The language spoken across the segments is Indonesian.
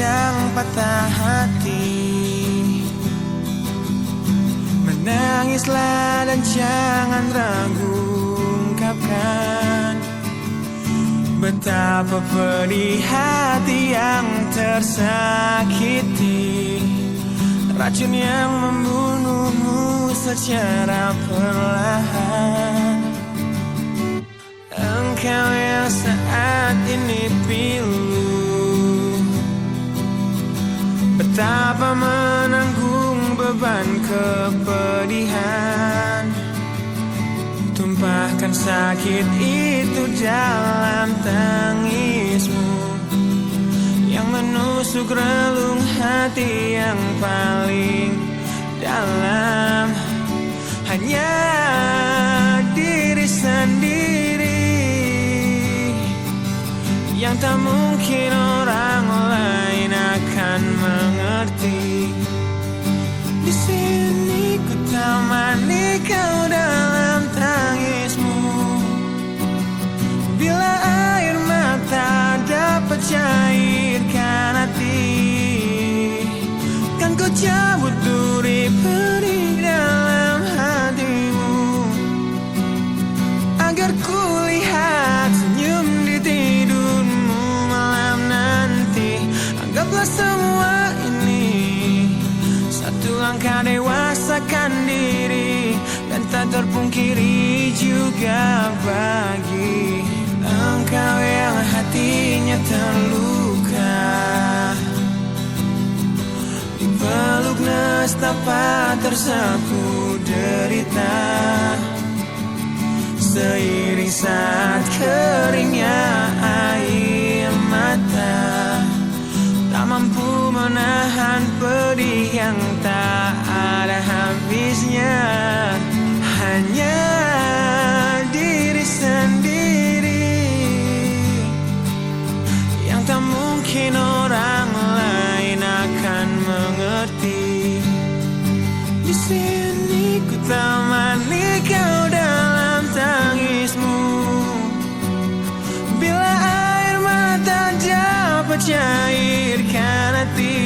sedang patah hati. Menangislah dan jangan ragu ungkapkan betapa pedih hati yang tersakiti. Racun yang membunuhmu secara perlahan. Engkau yang saat ini pilu, betapa menanggung beban kepedihan. Tumpahkan sakit itu dalam tangismu yang menusuk relung hati yang paling dalam. Hanya diri sendiri yang tak mungkin orang lain akan mengerti. Di sini ku temani kau dalam tangismu. Bila air mata dapat cairkan hati, kan ku cabut duri pedih dalam hatimu, agar ku lihat senyum di tidurmu malam nanti. Anggaplah semua ini satu langkah dewasakan diri, dan tak terpungkiri juga bagi engkau yang hatinya terluka. Dipeluk nestapa tersapu derita, seiring saat keringnya air mata, tak mampu menahan pedih yang tak ada habisnya. Hanya diri sendiri yang tak mungkin orang lain akan mengerti. Di sini ku temani kau dalam tangismu. Bila air mata dapat cairkan hati,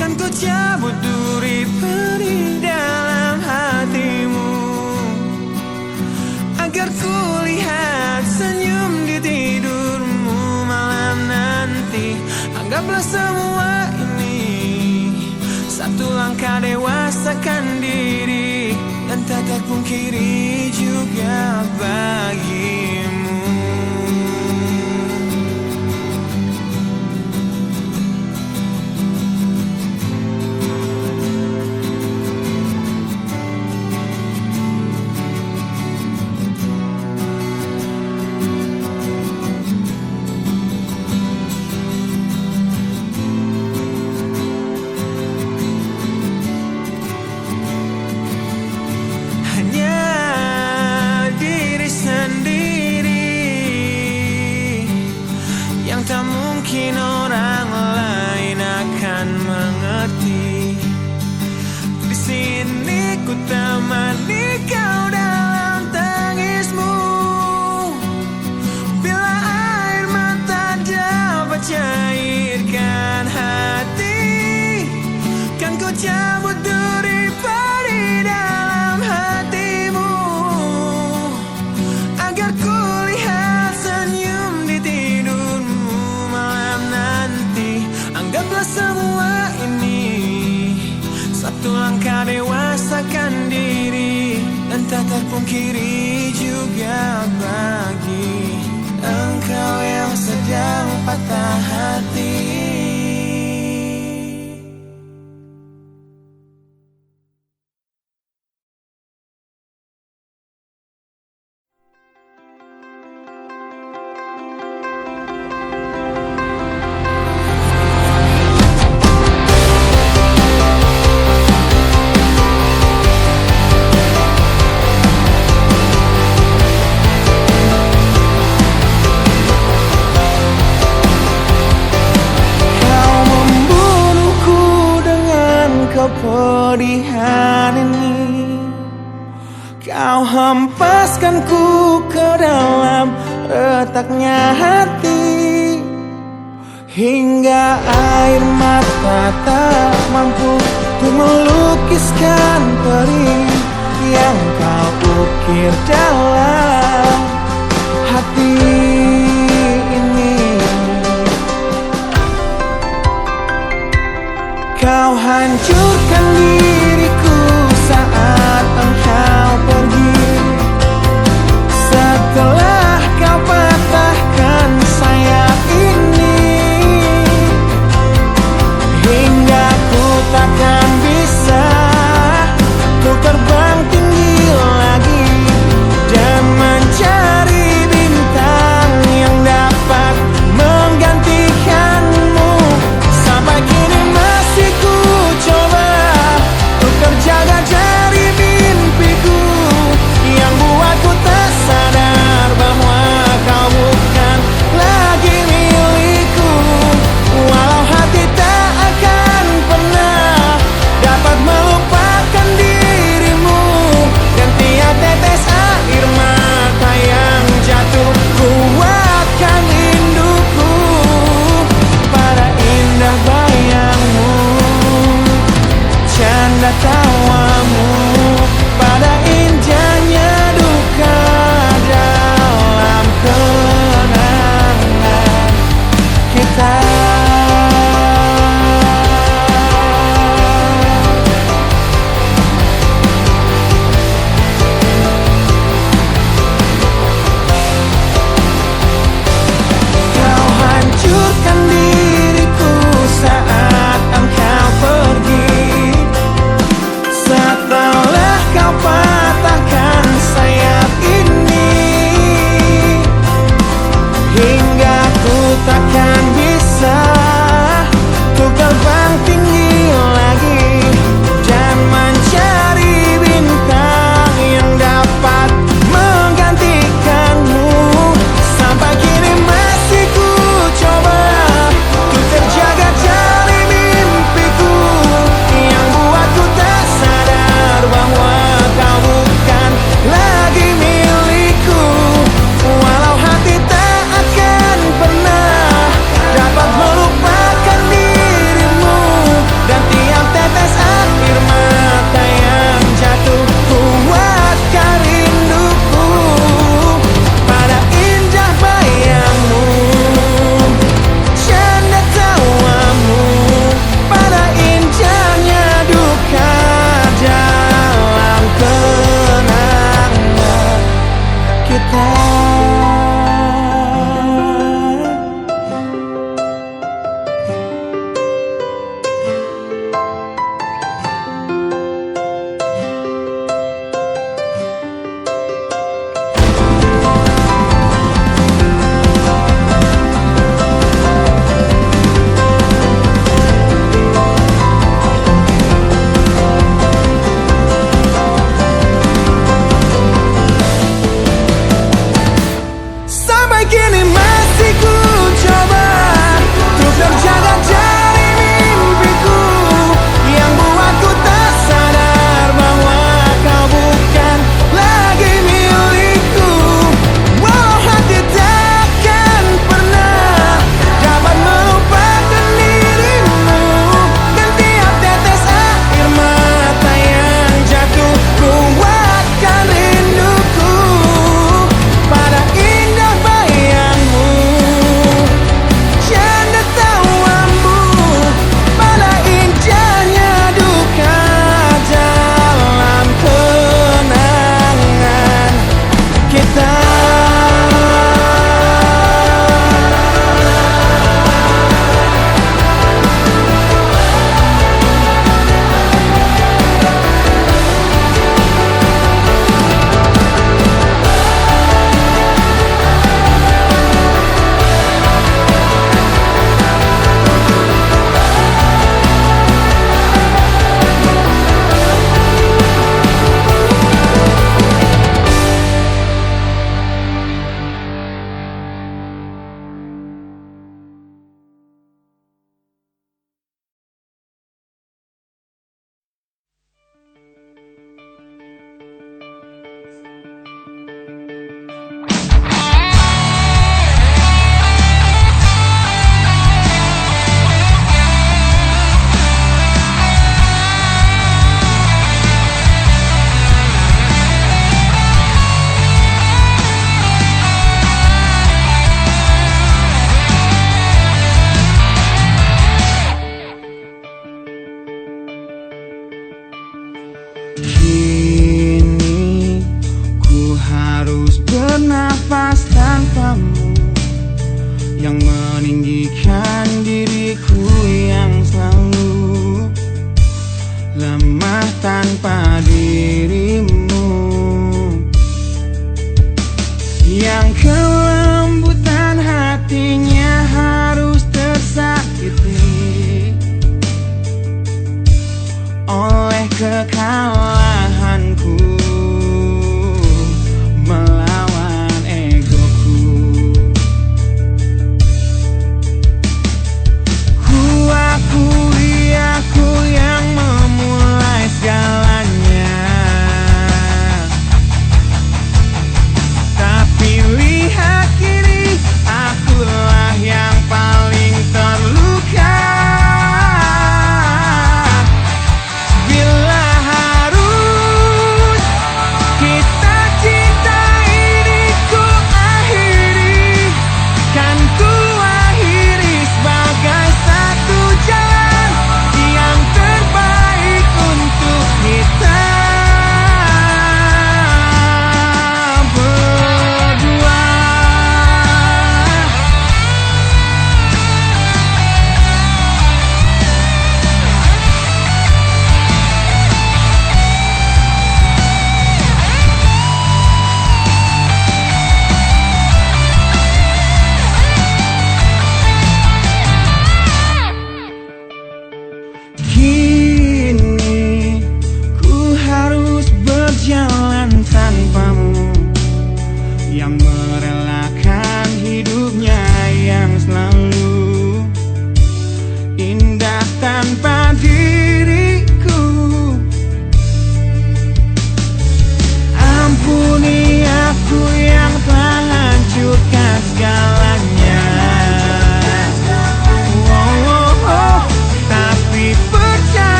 kan ku cabut duri pedih dalam hatimu, agar ku lihat senyum di tidurmu malam nanti. Anggaplah semua ini satu langkah dewasakan diri, dan tak terpungkiri juga bagimu. Tak mungkin orang lain akan mengerti. Di sini ku temani kau dalam tangismu. Bila air mata dapat cairkan hati, kan ku cabut duri pedih dalam hatimu, agar ku lihat senyum di tidurmu. Anggaplah semua ini satu langkah dewasakan diri, dan tak terpungkiri juga bagi engkau yang sedang patah hati. Kepedihan ini kau hempaskanku ke dalam retaknya hati, hingga air mata tak mampu untuk melukiskan perih yang kau ukir dalam hati ini. Kau hancurkan diriku saat engkau pergi, setelah kau patahkan sayap ini, hingga ku takkan bisa ku terbang tinggi lagi dan mencari bintang yang dapat menggantikanmu. Sampai kini masih ku coba untuk terjaga dari mimpiku yang buatku tak sadar bahwa kau bukan lagi milikku. Walau hati tak akan pernah dapat melupakan dirimu, dan tiap tetes air mata yang jatuh kuatkan rinduku pada indah bayangmu, canda tawamu, pada indahnya duka dalam kenangan kita. Kau hancurkan diriku saat engkau pergi,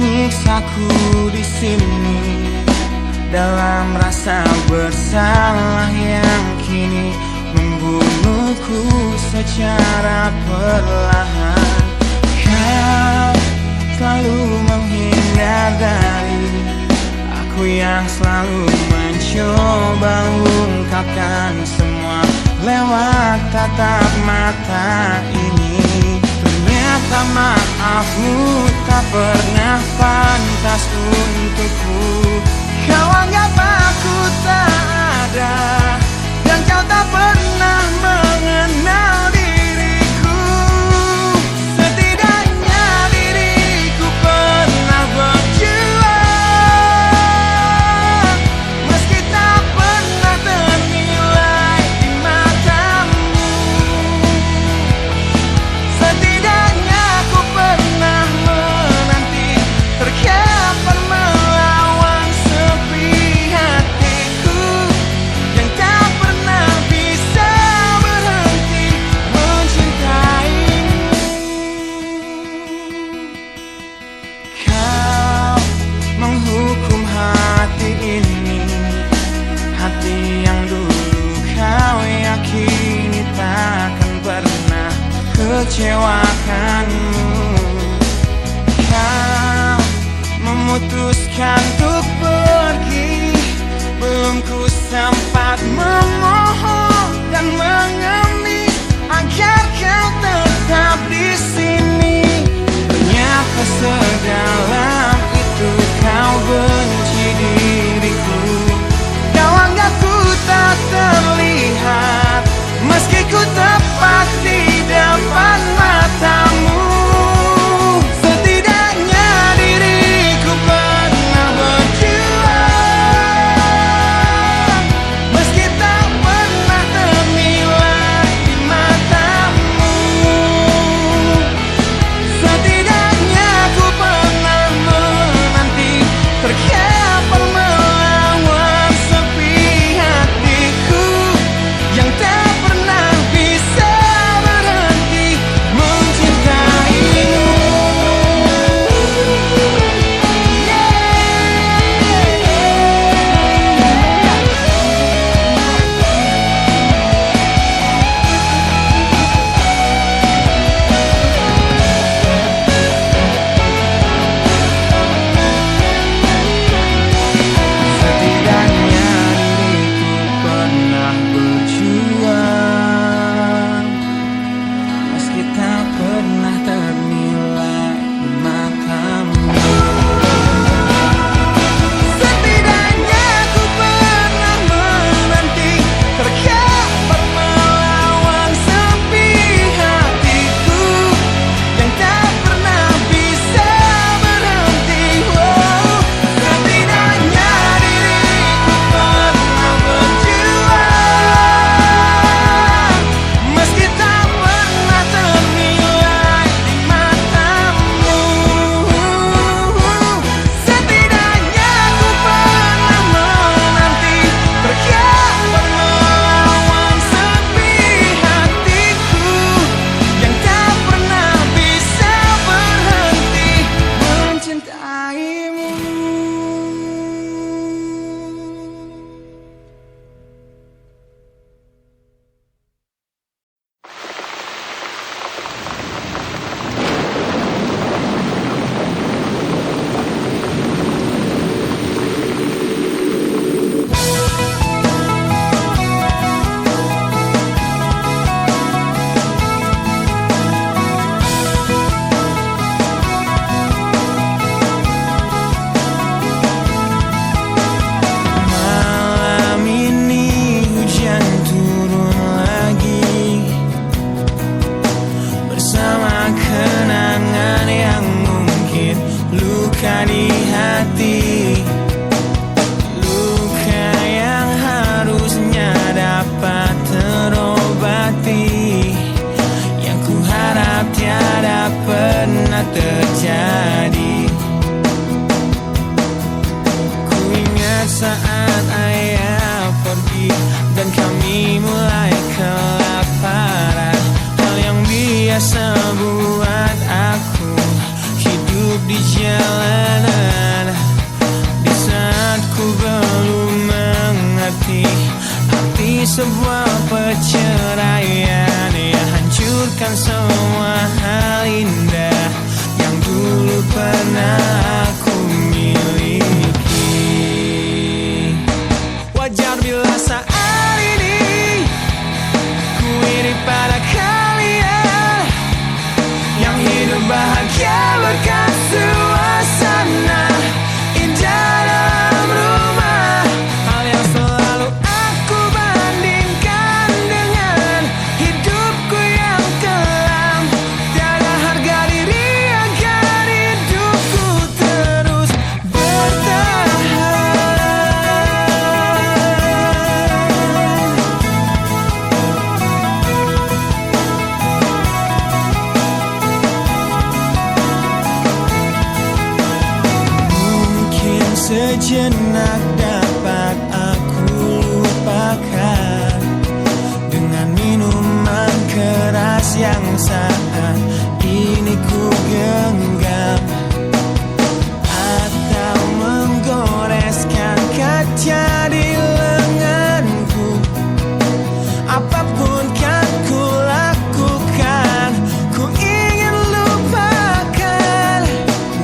menyiksaku di sini dalam rasa bersalah yang kini membunuhku secara perlahan. Kau selalu menghindar dari aku yang selalu mencoba ungkapkan semua lewat tatap mata ini. Ternyata maafmu tak pernah pantas untukku. Kau anggap aku tak ada, dan kau tak pernah mengenal diriku. Setidaknya diriku pernah berjuang, meski tak pernah ternilai di matamu. Setidaknya aku pernah menanti, terkapan melawan sepi hatiku yang tak pernah bisa berhenti mencintaimu. Kau menghukum hati ini, hati yang dulu kau yakini takkan pernah kecewakanmu. Kau memutuskan untuk pergi, belum ku sempat memohon dan mengemis agar kau tetap di sini. Ternyata sedalam itu kau benci diriku. Kau anggap ku tak terlihat, meski ku tepat di depan matamu. Setidaknya diriku pernah berjuang, meski tak pernah ternilai di matamu. Setidaknya ku pernah menanti, terkapan melawan sepi hatiku yang tak pernah bisa berhenti mencintaimu. Setidaknya diriku pernah berjuang, meski tak pernah ternilai di matamu. Setidaknya ku pernah menanti, terkapan melawan sepi hatiku yang tak pernah bisa berhenti. Setidaknya diriku pernah berjuang, meski tak pernah ternilai di matamu. Setidaknya ku pernah menanti, terkapan melawan sepi hatiku yang tak pernah bisa berhenti mencintaimu. Malam ini hujan turun lagi, bersama kenangan yang mungkin luka di hati. Luka yang harusnya dapat terobati, yang ku harap tiada pernah terjadi. Ku ingat saat ayah pergi dan kami mulai kelaparan, hal yang biasa buat aku hidup di jalanan, di saat ku belum mengerti arti sebuah perceraian yang hancurkan semua hal indah yang dulu pernah aku miliki. Wajar bila saat ini ku iri pada kalian yang hidup bahagia berkat suasana indah dalam rumah. Hal yang selalu aku bandingkan dengan hidupku yang kelam. Tiada harga diri agar hidupku terus bertahan. Mungkin sejenak dapat aku lupakan dengan minuman keras yang saat ini ku genggam, atau menggoreskan kaca di lenganku. Apapun kan ku lakukan, ku ingin lupakan.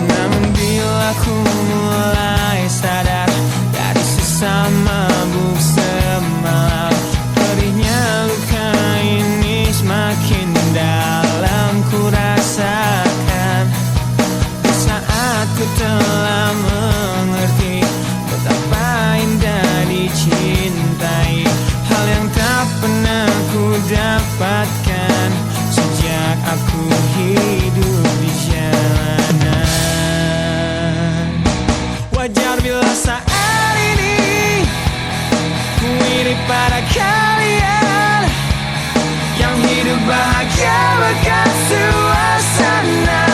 Namun bila ku mulai sadar dari sesama mabuk semalam, perihnya luka ini semakin dalam ku rasakan. Di saat ku telah mengerti betapa indah dicintai, hal yang tak pernah ku dapatkan sejak aku hidup di jalanan. Wajar bila saat ini ku iri pada kalian yang hidup bahagia berkat suasana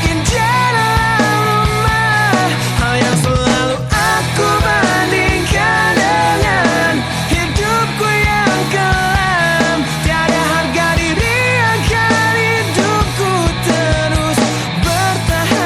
indah dalam rumah. Hal yang selalu aku bandingkan dengan hidupku yang kelam. Tiada harga diri agar hidupku terus bertahan.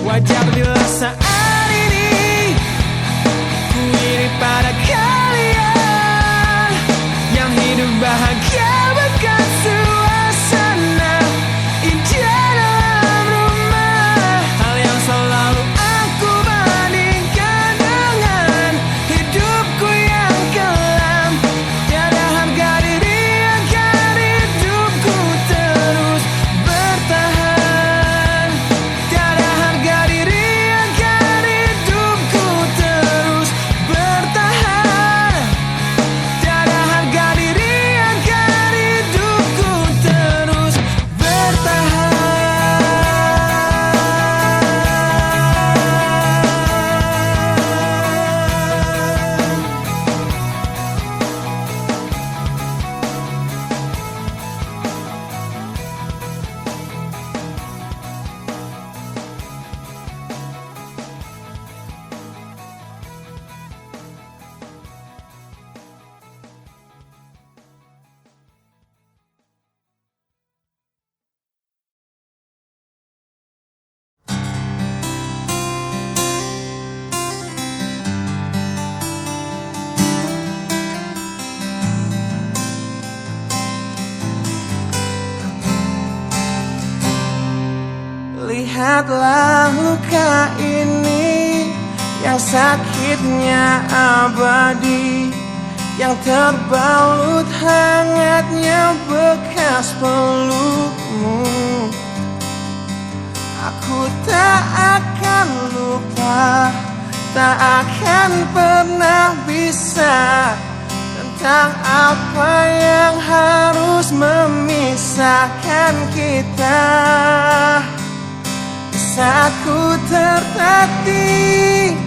Wajar bila saat ini ku iri pada kalian yang hidup bahagia berkat suasana indah dalam rumah. Hal yang selalu aku bandingkan dengan hidupku yang kelam. Tiada harga diri agar hidupku terus bertahan. Tiada harga diri agar hidupku terus bertahan. Tiada harga diri agar hidupku terus bertahan. Lihatlah luka ini yang sakitnya abadi, yang terbalut hangatnya bekas pelukmu. Aku tak akan lupa, tak akan pernah bisa tentang apa yang harus memisahkan kita. Saat aku tertatih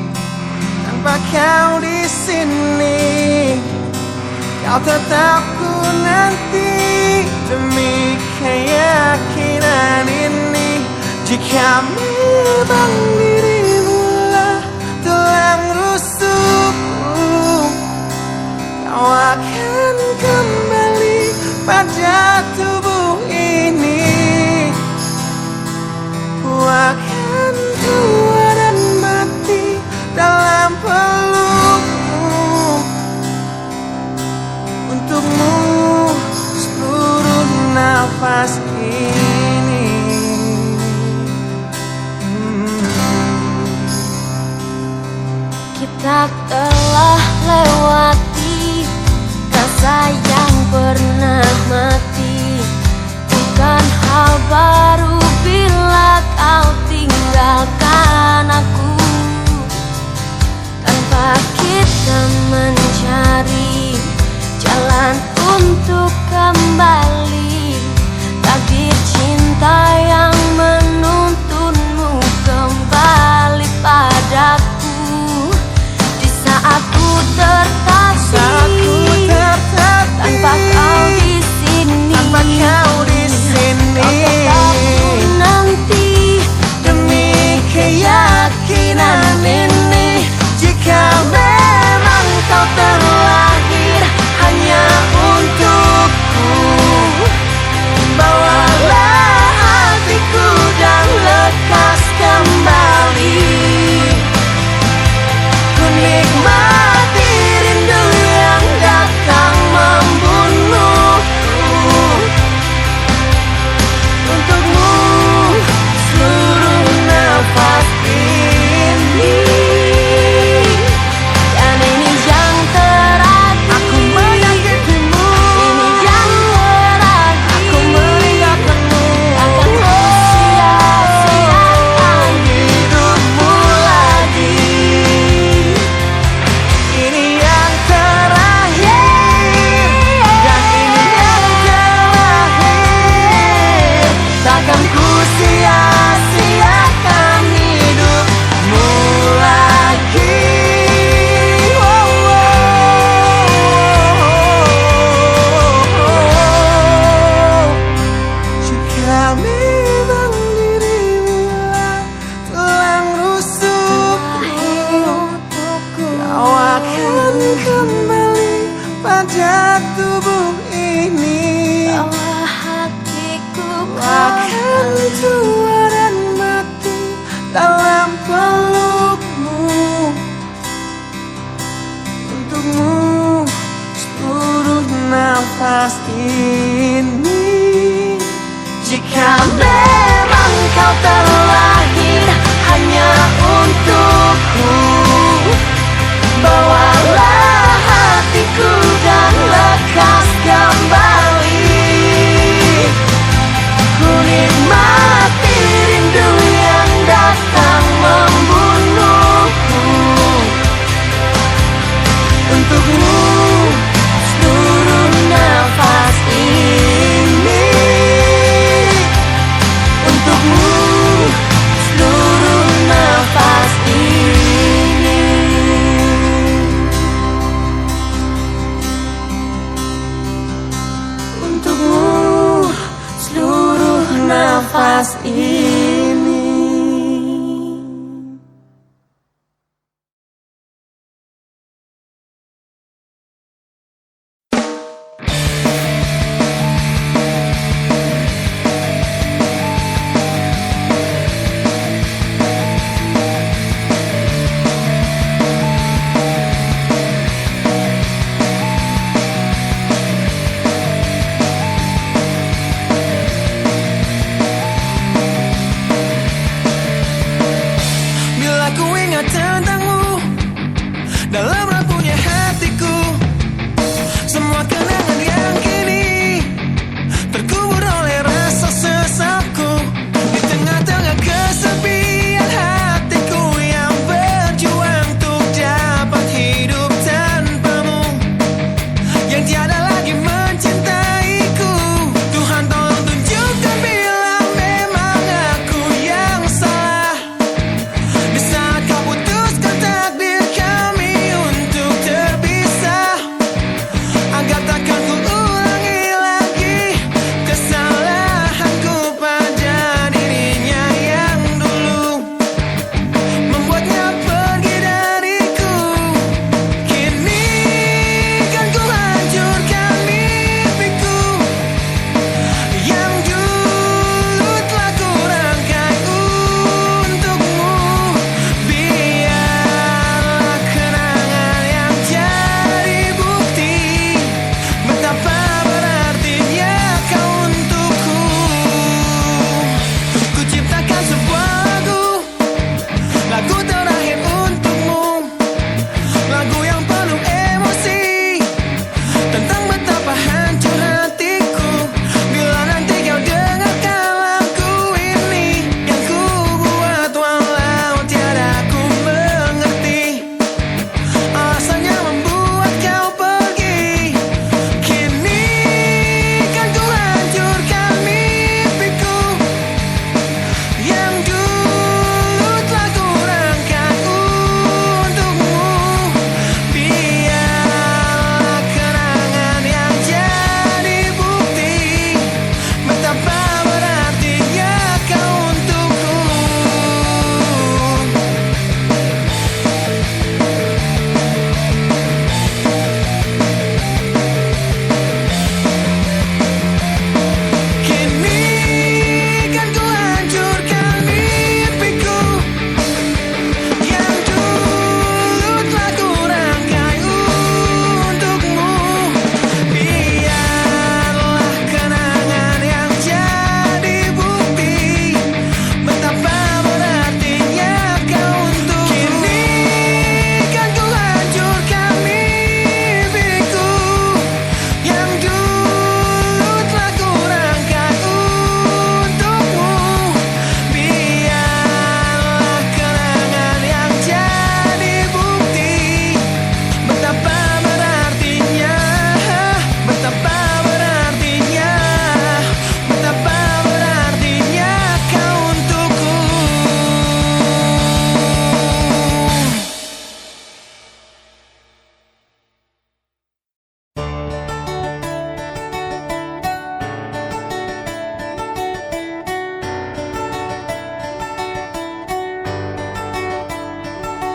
tanpa kau di sini. Kau tetap ku nanti demi keyakinan ini. Jika memang dirimu lah tulang rusukku, kau akan kembali pada tubuh ini. Ku akan tua dan mati dalam pelukmu. Untukmu seluruh nafas ini. Kita telah lewati rasa yang pernah mati. Bukan hal baru bila kau tinggalkan aku. Tanpa kita mencari jalan untuk kembali, takdir cinta yang menuntunmu kembali padaku. Di saat ku tertatih tanpa kau di sini, Tanpa kau di sini, kau tetap ku nanti demi keyakinan ini. Jika memang kau terlahir hanya untukku, bawalah hatiku dan lekas kembali. Ku nikmati rindu yang datang membunuhku. Untukmu seluruh nafas ini. dan ini yang terakhir. Aku menyakitimu, Ini yang terakhir. aku meninggalkanmu. Akan ku sia-siakan Hidupmu lagi. Ini yang terakhir, dan ini yang terakhir. Takkan ku sia-siakan hidupmu lagi. Oh, oh, oh, oh. Jika memang dirimulah tulang rusukku, kau akan kembali pada tubuh ini. bawa hatiku Kau akan tua dan mati dalam pelukmu. Untukmu seluruh nafas ini. Jika memang kau terlahir hanya untukku, bawalah hatiku dan lekas kembali. Ku nikmati rindu yang datang membunuhku. Untukmu seluruh nafas ini. Untukmu seluruh nafas ini. Untukmu seluruh nafas ini.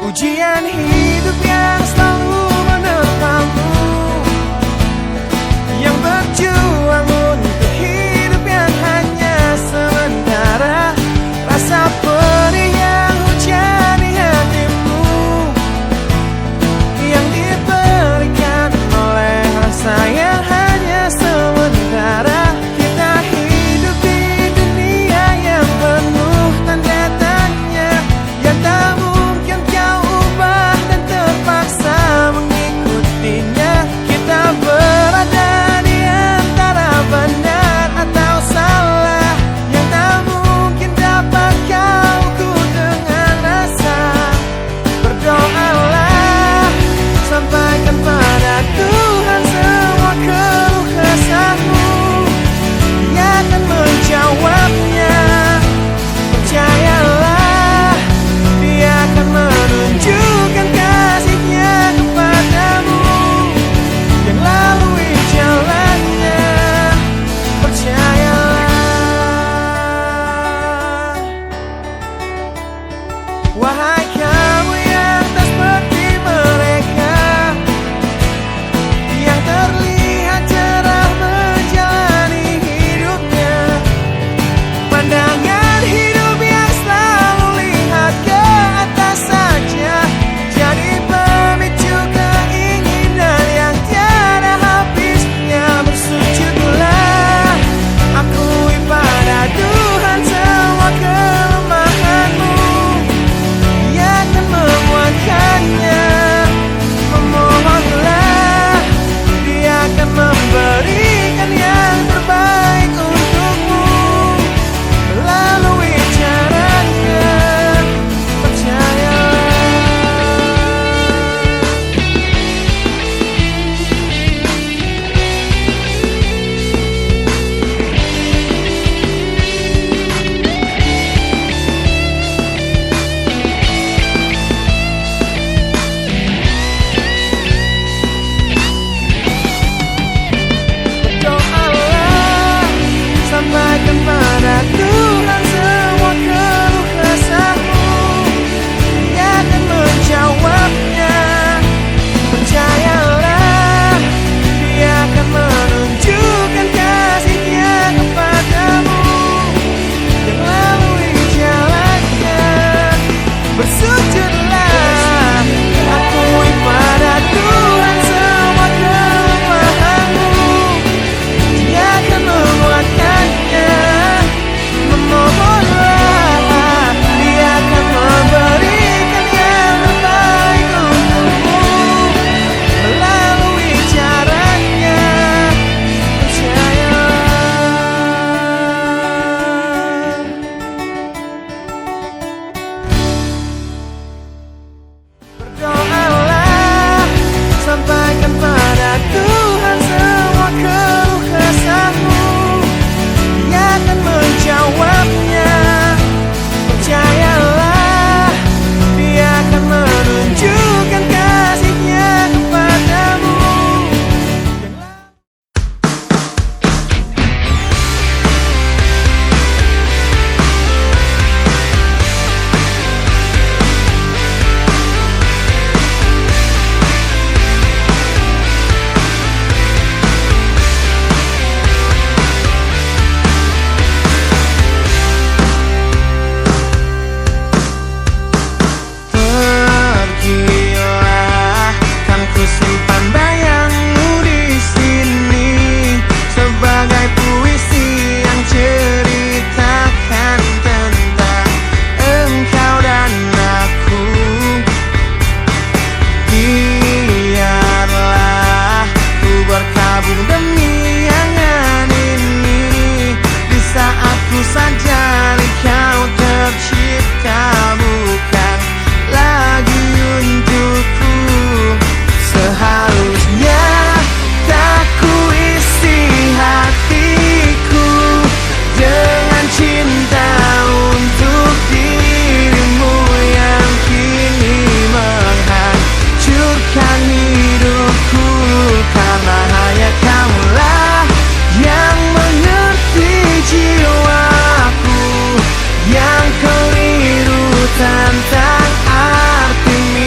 Ujian hidup yang selalu menerpamu, yang berjuang untuk hidup yang hanya sementara. Rasa perih yang hujani hatimu, yang diberikan oleh rasa yang hanya sementara. Kita hidup di dunia yang penuh tanda tanya, yang tak mungkin kau ubah dan terpaksa mengikutinya. Kita berada di antara benar atau salah, yang tak mungkin dapat kau ukur dengan rasa. Berdoalah, sampaikan pada Tuhan semua keluh kesahmu, Dia akan menjawabnya. Percayalah, Dia akan menunjukkan kasih-Nya kepadamu, yang lalui jalannya. Percayalah, wahai kamu yang tak seperti mereka, yang terlihat cerah menjalani hidupnya. Pandangan hidup yang selalu lihat ke atas saja, jadi pemicu keinginan yang tiada habisnya. Bersujudlah, akui pada Tuhan semua kelemahanmu, Dia akan menguatkannya. Memohonlah, Dia akan memberikan yang terbaik untukmu melalui caranya. Percayalah. Doalah, sampaikan pada Tuhan semua keluh kesahmu, Dia akan menjawabnya. Percayalah, Dia akan menunjukkan kasih-Nya kepadamu, yang lalui jalannya. Bersujudlah, akui pada Tuhan semua kelemahanmu, Dia akan menguatkannya. Memohonlah, Dia akan memberikan yang terbaik untukmu melalui caranya. Percayalah. Berdoalah, sampaikan pada Tuhan semua keluh kesahmu, Dia akan menjawabnya. Percayalah, Dia akan menunjukkan kasih-Nya kepadamu. Pergilah, kan ku simpan bayangmu di sini sebagai puisi yang ceritakan tentang engkau dan aku. Biarlah ku berkabung demi angan ini, di saat ku sadari kau tercipta bukan lagi untukku. Seharusnya tak ku isi hatiku dengan cinta untuk dirimu yang kini menghancurkan hidupku. Karena hanya kamulah yang mengerti jiwaku, yang keliru tentang arti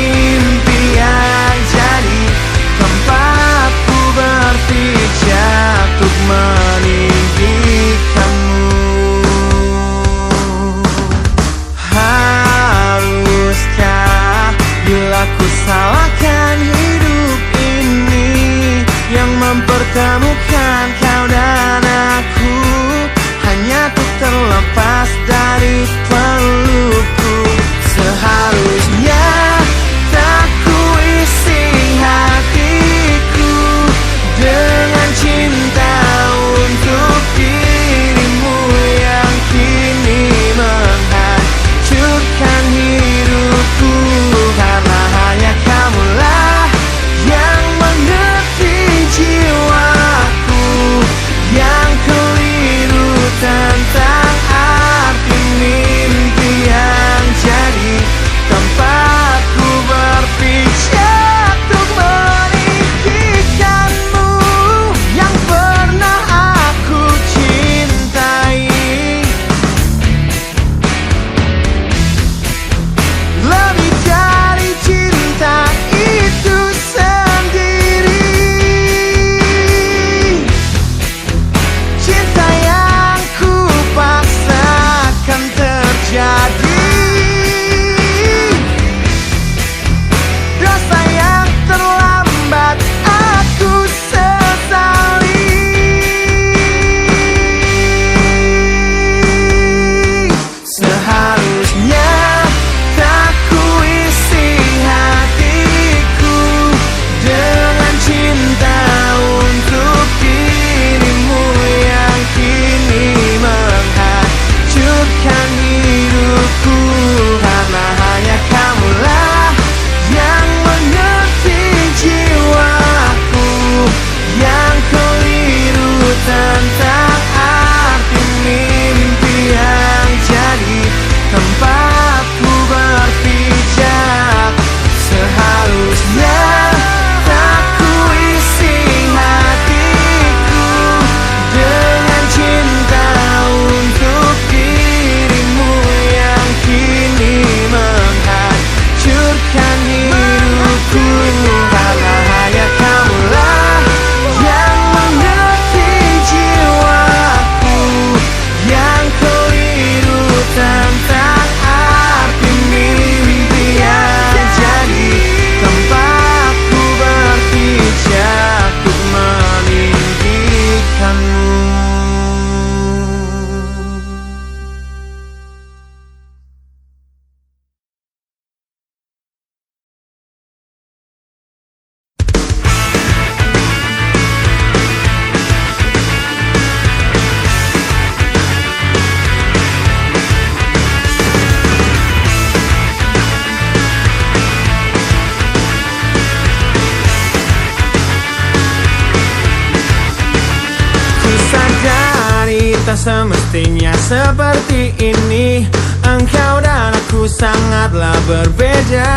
semestinya seperti ini. Engkau dan aku sangatlah berbeda.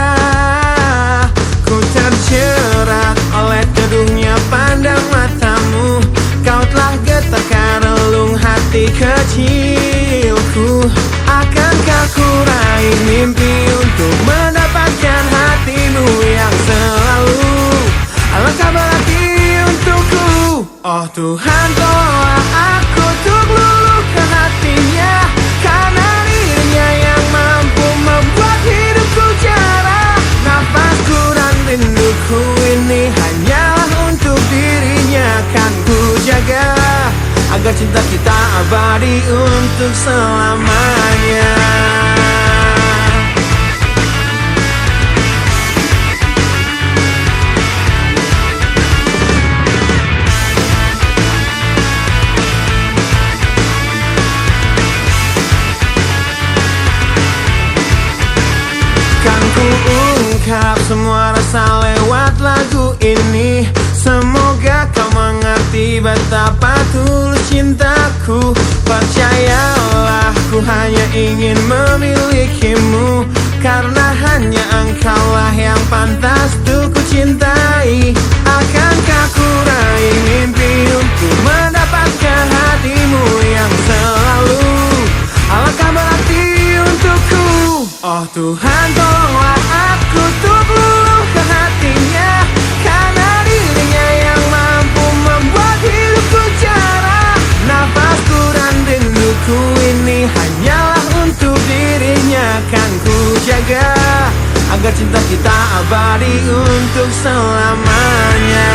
Ku terjerat oleh teduhnya pandang matamu. Kau telah getarkan relung hati kecilku. Akankah ku raih mimpi untuk mendapatkan hatimu yang selalu alangkah berarti untukku. Oh Tuhan, tolonglah aku untuk luluhkan hatinya, karena dirinya yang mampu membuat hidupku cerah. Nafasku dan rinduku ini hanyalah untuk dirinya. Kan ku jaga agar cinta kita abadi untuk selamanya. Kan ku ungkap semua rasa lewat lagu ini. Semoga kau mengerti betapa tulus cintaku. Percayalah, ku hanya ingin memilikimu, karena hanya engkaulah yang pantas untuk ku cintai. Akankah ku raih mimpi untuk mendapatkan hatimu yang selalu alangkah berarti untukku. Oh Tuhan, tolonglah aku untuk luluhkan hatinya, karena dirinya yang mampu membuat hidupku cerah. Nafasku dan rinduku ini hanyalah untuk dirinya. Kan ku jaga agar cinta kita abadi untuk selamanya.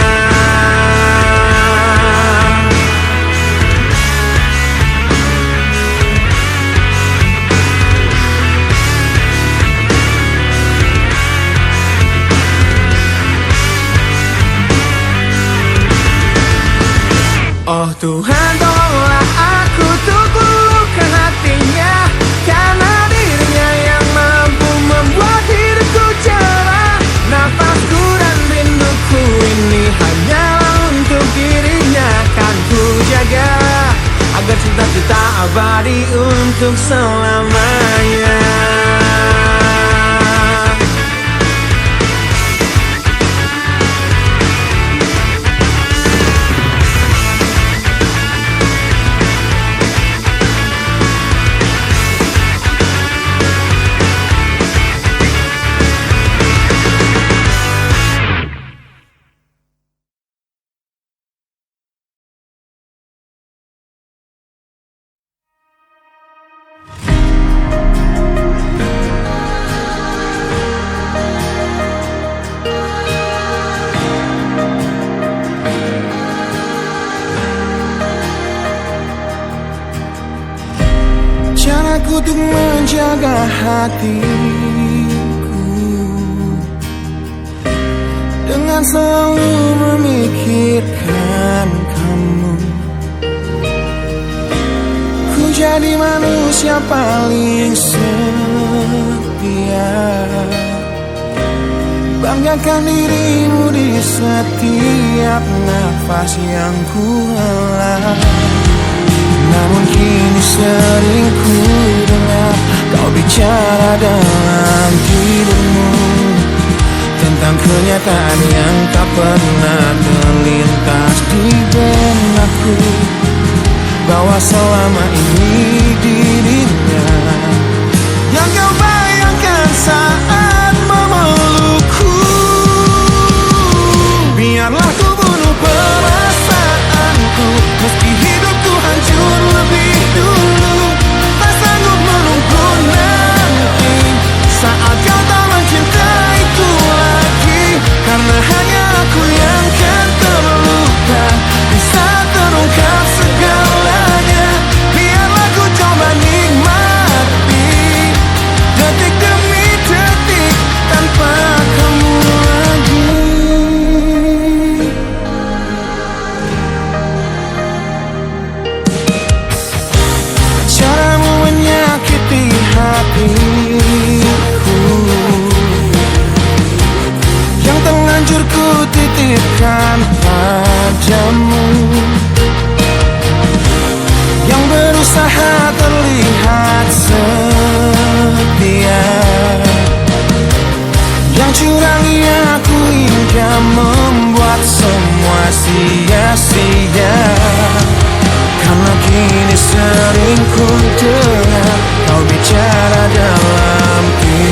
Oh Tuhan, tolonglah aku untuk luluhkan hatinya, karena dirinya yang mampu membuat hidupku cerah. Nafasku dan rinduku ini hanyalah untuk dirinya. Kan ku jaga agar cinta kita abadi untuk selamanya. Caraku untuk menjaga hatiku dengan selalu memikirkan kamu. Ku jadi manusia paling setia, banggakan dirimu di setiap nafas yang ku hela. Namun kini sering ku dengar kau bicara dalam tidurmu tentang kenyataan yang tak pernah terlintas di benakku, bahwa selama ini dirinya yang kau bayangkan saat memelukku. Biarlah ku bunuh perasaanku, meski hidupku hancur lebih dulu. Tak sanggup menunggu nanti saat kau tak mencintaiku lagi, karena hanya aku yang kan terluka bisa terungkap segalanya. Biarlah ku coba nikmati membuat semua sia-sia. Karena kini sering ku dengar kau bicara dalam tidur.